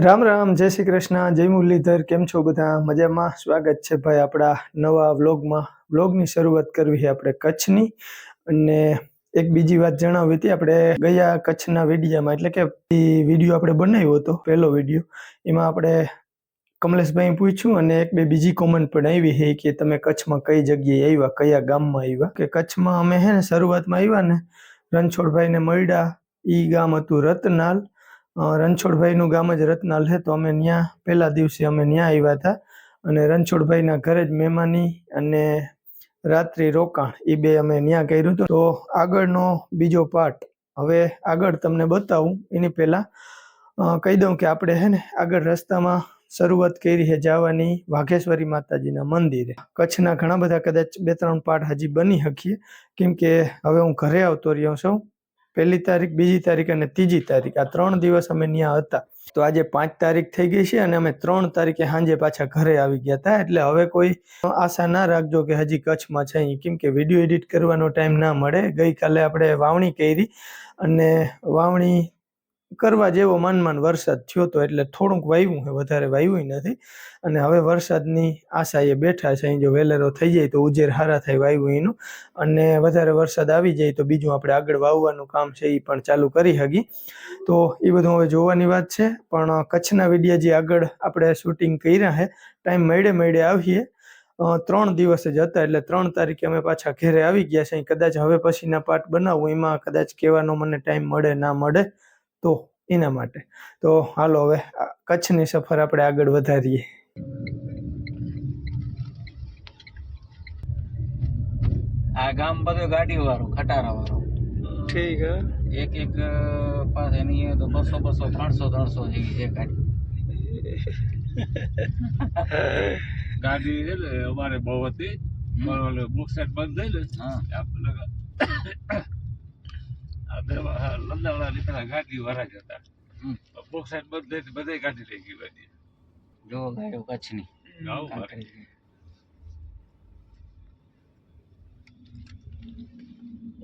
રામ રામ, જય શ્રી કૃષ્ણ, જય મુરલીધર. કેમ છો બધા? મજામાં? સ્વાગત છે ભાઈ આપણા નવા વ્લોગમાં. વ્લોગની શરૂઆત કરવી છે આપણે કચ્છની. અને એક બીજી વાત જણાવવી હતી, આપણે ગયા કચ્છના વિડીયામાં, એટલે કે વિડીયો આપણે બનાવ્યો હતો પહેલો વિડીયો, એમાં આપણે કમલેશભાઈ પૂછ્યું અને એક બે બીજી કોમેન્ટ પણ આવી છે કે તમે કચ્છમાં કઈ જગ્યાએ આવ્યા, કયા ગામમાં આવ્યા. કે કચ્છમાં અમે હે ને શરૂઆતમાં આવ્યા ને રણછોડભાઈને મળ્યા. એ ગામ હતું રતનાલ. રણછોડભાઈનું ગામ જ રતનાલ છે, તો અમે ત્યાં પહેલા દિવસે અમે ત્યાં આવ્યા હતા અને રણછોડભાઈના ઘરે જ મહેમાની અને રાત્રિ રોકાણ એ બે અમે ત્યાં કર્યું હતું. તો આગળનો બીજો પાર્ટ હવે આગળ તમને બતાવું. એની પહેલાં કહી દઉં કે આપણે છે ને આગળ રસ્તામાં શરૂઆત કરી છે જવાની વાઘેશ્વરી માતાજીના મંદિરે. કચ્છના ઘણા બધા કદાચ 2-3 પાર્ટ હજી બની શકીએ, કેમ કે હવે હું ઘરે આવતો રહ્યો છું. 1લી તારીખ, 2જી તારીખ અને 3જી તારીખ, આ 3 દિવસ અમે ત્યાં હતા. તો આજે 5 તારીખ થઈ ગઈ છે અને અમે 3 તારીખે સાંજે પાછા ઘરે આવી ગયા હતા. એટલે હવે કોઈ આશા ના રાખજો કે હજી કચ્છમાં છે, કેમ કે વિડીયો એડિટ કરવાનો ટાઈમ ના મળે. ગઈકાલે આપણે વાવણી કરી અને વાવણી કરવા જેવો માન વરસાદ થયો હતો, એટલે થોડુંક વાવ્યું છે, વધારે વાવ્યું નથી. અને હવે વરસાદની આશાએ બેઠા છે. જો વેલેરો થઈ જાય તો ઉજેર સારા થાય વાવ્યું એનું, અને વધારે વરસાદ આવી જાય તો બીજું આપણે આગળ વાવવાનું કામ છે એ પણ ચાલુ કરી શકીએ. તો એ બધું હવે જોવાની વાત છે. પણ કચ્છના વિડીયો જે આગળ આપણે શૂટિંગ કર્યા છે, ટાઈમ મળે આવીએ. 3 દિવસ જ હતા, એટલે 3 તારીખે અમે પાછા ઘરે આવી ગયા છે. કદાચ હવે પછીના પાર્ટ બનાવું, એમાં કદાચ કહેવાનો મને ટાઈમ મળે ના મળે, તો એના માટે. તો હાલો હવે કચ્છની સફર આપણે આગળ વધારીએ. આ ગામ બધું ગાડીઓ વાળું, ખટારા વાળું. ઠીક હે. એક પાસે નહીં તો 200 300 જેવી છે ગાડી. ગાડી છે ને અમારે બહુ હતી, બુક સેટ બંધ થઈ ને આપણે લંદાવાળા નીકળ્યા, ગાડી વાળા જ હતા. બુક સેટ બંધ થઈ બધે ગાડી લઈ ગઈ બધી. જો ગાડીઓ કચ્છની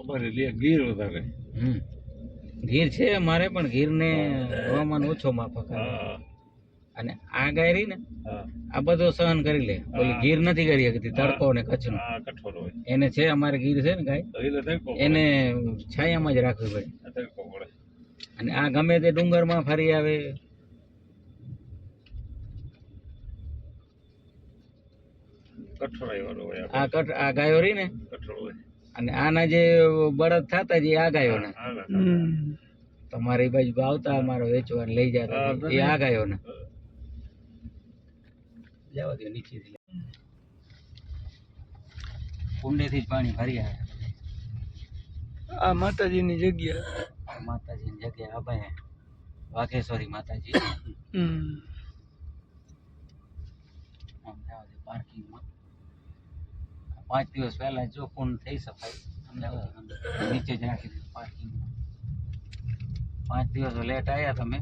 અમારે ગીર વધારે. ગીર છે અમારે, પણ ગીરને હવામાન ઓછો માફક આવે. અને આ ગાય રહી ને આ બધું સહન કરી લે, ઓલી ગીર નથી કરી શકતી. તડકો ને કચ્છનો કઠોર હોય એને છે. અમારે ગીર છે ને ગાય, એને છાયામાં જ રાખવી પડે. અને આ ગમે તે ડુંગરમાં ફરી આવે. આ ગાયો રહી ને, અને આના જે બળદ થતા જે આ ગાયોના, તમારી બાજુ આવતા અમારો વેચવા લઈ જતા એ આ ગાયોના. જવા દો, નીચેથી કુંડેથી જ પાણી ભરી આવે. આ માતાજીની જગ્યા, માતાજીની જગ્યા આ ભાઈ વાઘેશ્વરી માતાજી. પાર્કિંગમાં 5 દિવસ પહેલા જો પૂર્ણ થઈ સફાઈ નીચે જ રાખી દીધું પાર્કિંગમાં. 5 દિવસ લેટ આવ્યા તમે.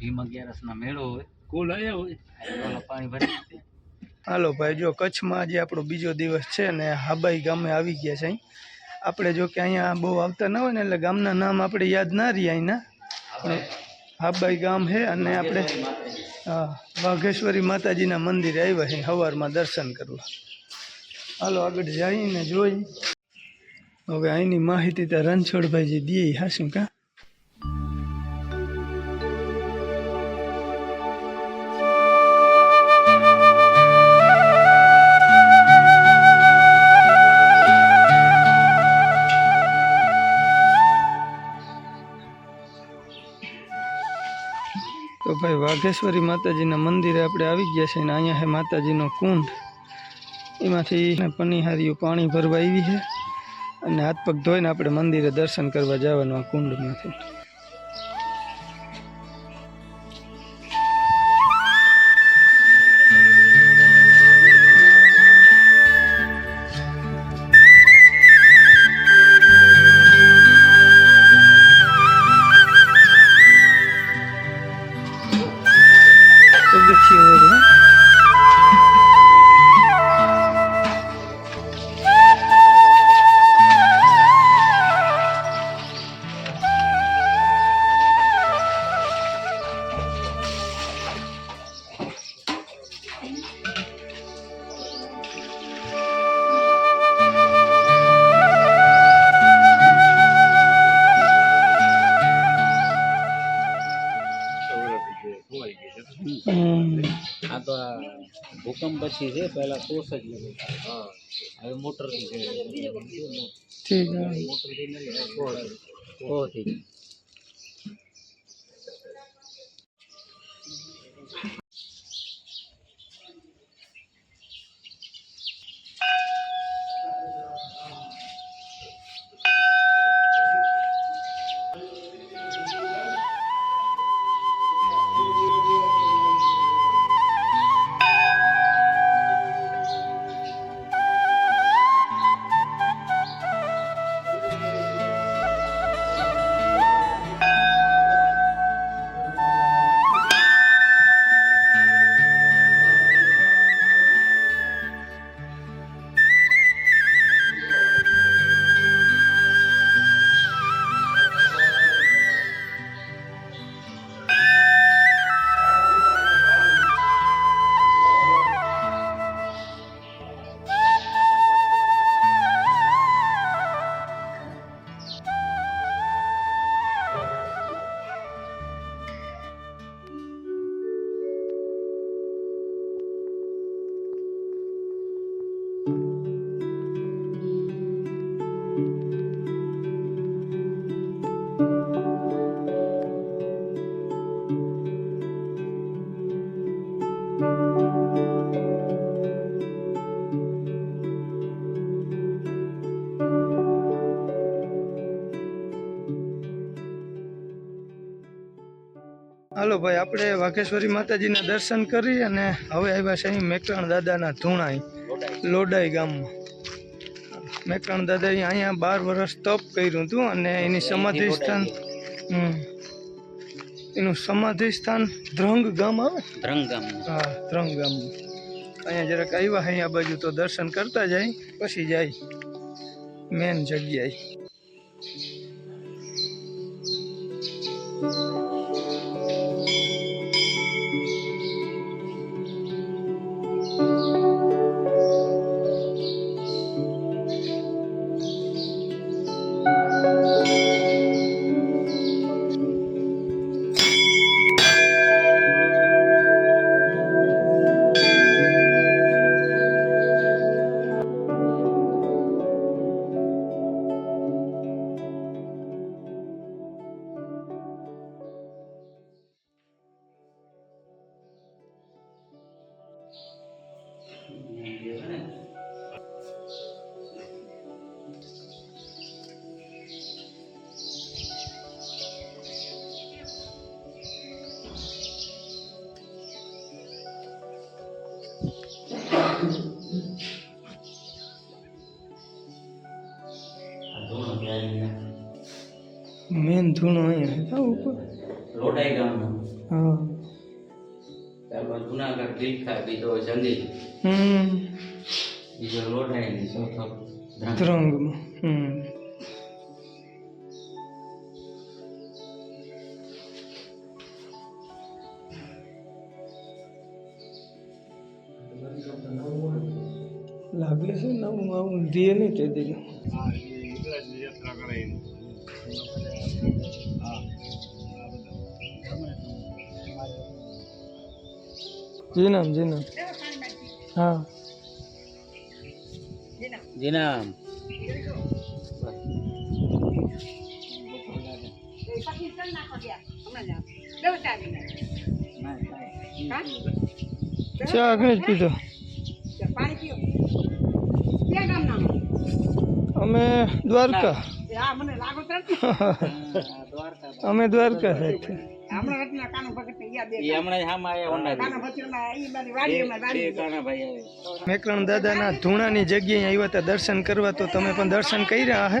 ભીમ 11 મેળો હોય, કુલ આવ્યા હોય, પાણી ભરી. હાલો ભાઈ, જો કચ્છમાં આજે આપણો બીજો દિવસ છે ને હાબાઈ ગામે આવી ગયા છે. આપણે જો કે અહીંયા બહુ આવતા ના હોય ને, એટલે ગામના નામ આપણે યાદ ના રહી અહીંના. હાબાઈ ગામ છે અને આપણે વાઘેશ્વરી માતાજીના મંદિરે આવ્યા છે સવારમાં દર્શન કરવા. હાલો આગળ જઈને જોઈ. હવે અહીંની માહિતી તો રણછોડભાઈજી દે હાશું કા. તો ભાઈ વાઘેશ્વરી માતાજીના મંદિરે આપણે આવી ગયા છે ને અહીંયા છે માતાજીનો કુંડ. એમાંથી પનીહારીઓ પાણી ભરવા આવી છે અને હાથ પગ ધોઈને આપણે મંદિરે દર્શન કરવા જવાનું આ કુંડમાંથી. તો આ ભૂકંપ પછી છે પહેલા સોસ જ નથી. હા હવે મોટરથી છે. ઠીક છે. મોટરથી નથી સોથી. હાલો ભાઈ, આપણે વાઘેશ્વરી માતાજીના દર્શન કરી અને હવે આવ્યા છે અહીં મેકરણ દાદાના ધૂણા લોડાઈ ગામમાં. મેકરણ દાદાએ અહીંયા 12 વર્ષ તપ કર્યું હતું અને એની સમાધિ સ્થાન એનું સમાધિ સ્થાન ધ્રંગ ગામ આવે. ધ્રંગ ગામ. હા, ધ્રંગ ગામમાં. અહીંયા જરાક આવ્યા અહીંયા બાજુ તો દર્શન કરતા જાય પછી જાય મેન જગ્યાએ. મેન ધૂણો અહીંયા ઉપર લોડાઈ ગામનો. હા. ત્યારબાદ જુનાગઢ દીખા, બીજો જંગી, બીજો લોડાઈ, ચોથો ધ્રંગમાં. લાગે છે નવું આવું ધીએ નહીં તે દીધું. હા, એ ઇંગ્લિશની યાત્રા કરે. હા, જી નામ હા જીનામ. ચા આગળ જ પીધો. અમે દ્વારકા. અમે દ્વારકા સાહેબ. મેકરણ દાદાના ધૂણાની જગ્યાએ આવ્યા હતા દર્શન કરવા, તો તમે પણ દર્શન કરી રહ્યા હે.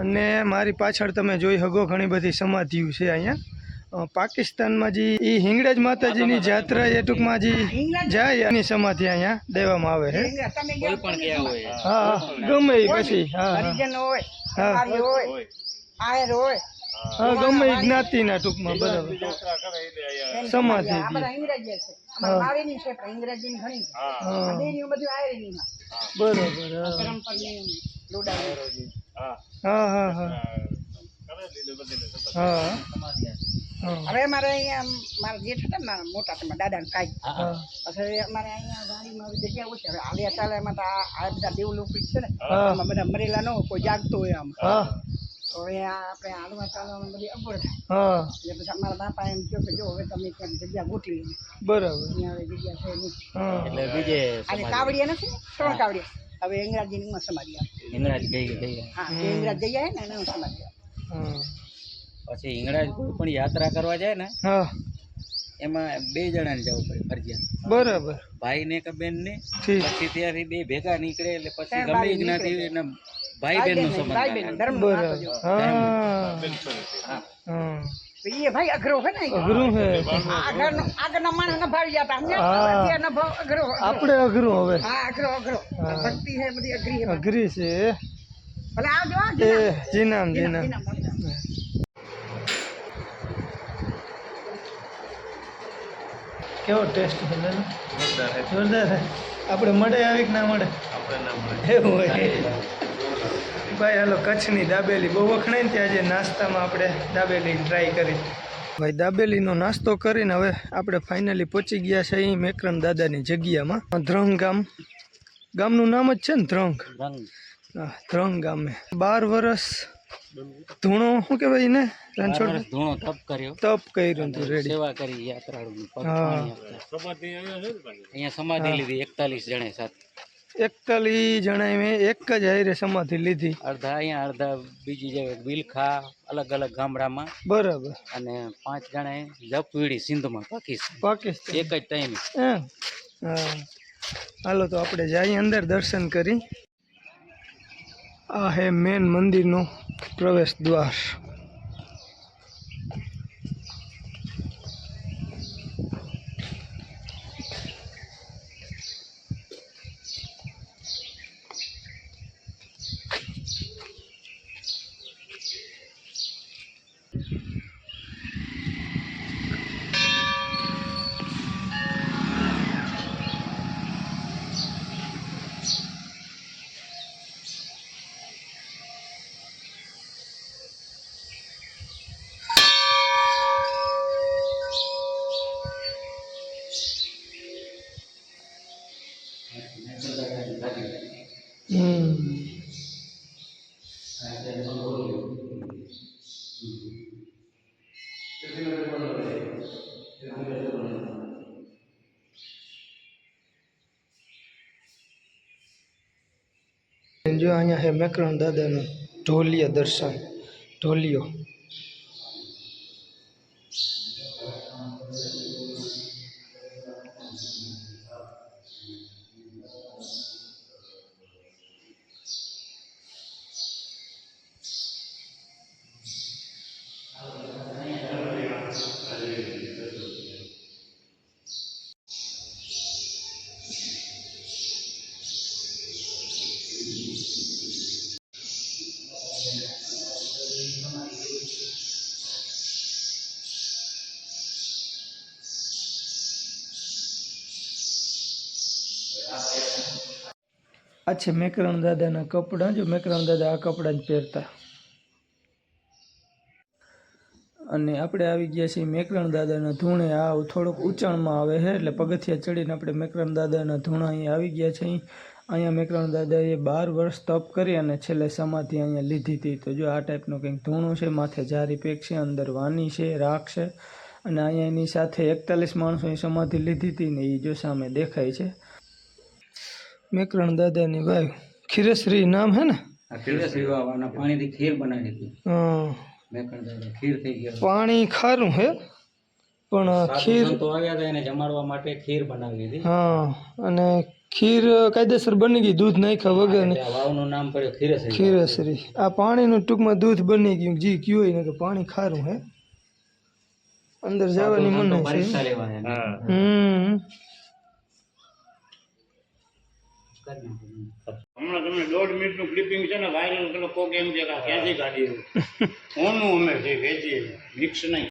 અને મારી પાછળ તમે જોઈ શકો ઘણી બધી સમાધિઓ છે અહીંયા. પાકિસ્તાનમાં જે એ હિંગળાજ માતાજીની જાત્રા એ ટૂંકમાં જે જાય એની સમાધિ અહીંયા દેવામાં આવે છે. કોઈ પણ ગયા હોય. હા, ગમે એ પછી. હા હા, ગમે એ જ્ઞાતિના ટૂંકમાં બરાબર સમાધિ. બરોબર. હા હા હા હા હા. હવે અમારે અહીંયા મારા જેઠ હતા ને મોટા છે મારા દાદાને કાંઈ હા પછી અમારે અહીંયા વાડીમાં આવી જગ્યા ઓછી હવે હાલ્યા ચાલે એમાં તો આ બધા ડેવલપિંગ છે ને હા. એમાં બધા મરેલા ન હોય કોઈ જાગતું હોય આમ હા તો અહીંયા આપણે હાલવા ચાલવામાં બધી અગવડ થાય હા એટલે પછી અમારા બાપા એમ કહ્યું કે જો હવે તમે ક્યાંક જગ્યા ગોઠવી લો. બરાબર. અહીંયા હવે જગ્યા છે નહીં હા એટલે બીજે અને કાવડિયા નથી ને? 3 કાવડિયા હવે અંગ્રાજીમાં સમાધિ આવે હિંગળાજ ગઈ હા જે અંગ્રાજ જઈ આવે ને એને સમાધિ આવે હા પછી હિંગળાજ કોઈ પણ યાત્રા કરવા જાય ને હા એમાં 2 જણાને જવું પડે ફરજિયાત, બરાબર. ભાઈ ને કે બેન ને. ઠીક. પછી ત્યાંથી 2 ભેગા નીકળે એટલે પછી ત્યાં ગમે બારી જ્ઞાતિ નીકળે. એના ભાઈ બહેન નો સંબંધ ભાઈ બહેન આવે. ધર્મનો નાતો બરાબર. જો. હા હા. હા તો એ ભાઈ અઘરો છે ને અઘરું છે. આગળના માણસ નભાવી જતા સમજ્યા? હા. અત્યારે નભાવ અઘરો આપણે અઘરું હવે હા અઘરો હા. ભક્તિ છે બધી અઘરી છે અઘરી છે. ભલે આવજો હા, એ જીનામ. જીનામ જીનામ, જીનામ. જીનામ. કેવો ટેસ્ટ છે બેન? જોરદાર છે. આપણે મળે આવી કે ના મળે? એવું હોય. ભાઈ હાલો કચ્છની દાબેલી બહુ વખણાય ને ત્યાં જે નાસ્તામાં આપણે દાબેલી ટ્રાય કરી. ભાઈ દાબેલીનો નાસ્તો કરીને હવે આપણે ફાઇનલી પહોંચી ગયા છે અહીં મેકરણ દાદાની જગ્યામાં. ધ્રંગ ગામનું નામ જ છે ને ધ્રંગ. રંગ હા ધ્રંગ ગામે 12 વર્ષ ધૂણો શું કહેવાય ને રણછોડ વર્ષ ધૂણો તપ કર્યો, તપ કર્યું હતું રેડી. સેવા કરી યાત્રાળુની, પગ હા. પાણી આપતા. સમાધિ અહીંયા છે ને પાછી. અહીંયા સમાધિ લીધી 41 જણે સાથે. 41 જણાએ મેં એક જ હારે સમાધિ લીધી. અડધા અહીંયા, અડધા બીજી જગ્યાએ બિલખા, અલગ અલગ ગામડામાં. બરાબર. અને 5 જણાએ જપવીડી સિંધમાં, પાકિસ્તાન. પાકિસ્તાન. એક જ ટાઈમે. હા હાલો તો આપણે જઈએ અંદર દર્શન કરી. આ હે મેન મંદિરનું પ્રવેશ દ્વાર. જો અહીંયા હે મેકરણ દાદાનું ઢોલિયા દર્શન. ઢોલિયો આ છે મેકરણ દાદાના કપડાં. જો મેકરણ દાદા આ કપડાં જ પહેરતા. અને આપણે આવી ગયા છીએ મેકરણ દાદાના ધૂણે. આ થોડુંક ઊંચાણમાં આવે છે એટલે પગથિયા ચડીને આપણે મેકરણ દાદાના ધૂણા અહીંયા આવી ગયા છીએ. અહીંયા મેકરણ દાદાએ 12 વર્ષ તપ કરી અને છેલ્લે સમાધિ અહીંયા લીધી હતી. તો જો આ ટાઈપનું કંઈક ધૂણું છે, માથે જારી પેક છે, અંદર વાની છે, રાખ છે. અને અહીંયા એની સાથે 41 માણસોની સમાધિ લીધી હતી ને એ જો સામે દેખાય છે. મેકરણ દાદાની વાવ ખીરશ્રી નામ હે ને? આ ખીરશ્રી વાવવાના પાણીથી ખીર બનાવી હતી. હા મેકણ દાદા ખીર થઈ ગયા. પાણી ખારું હે પણ ખીર. સંતો આવ્યા હતા એને જમાડવા માટે ખીર બનાવી હતી. હા અને ખીર કાયદેસર બની ગઈ, દૂધ નાખ્યા વગરની. આ વાવનું નામ પડ્યું ખીરશ્રી. ખીરશ્રી. આ પાણીનું ટૂંકમાં દૂધ બની ગયું. જી કયું હોય ને કે પાણી ખારું હે. અંદર જવાની મને છે. પરીક્ષા લેવા આવ્યા. હા. હમણાં તમને 1.5 મિનિટનું ક્લિપિંગ છે ને વાયરલ પેલો કોક એમ કે ક્યાંથી કાઢી ઓનું અમે વેચીએ મિક્સ નહીં.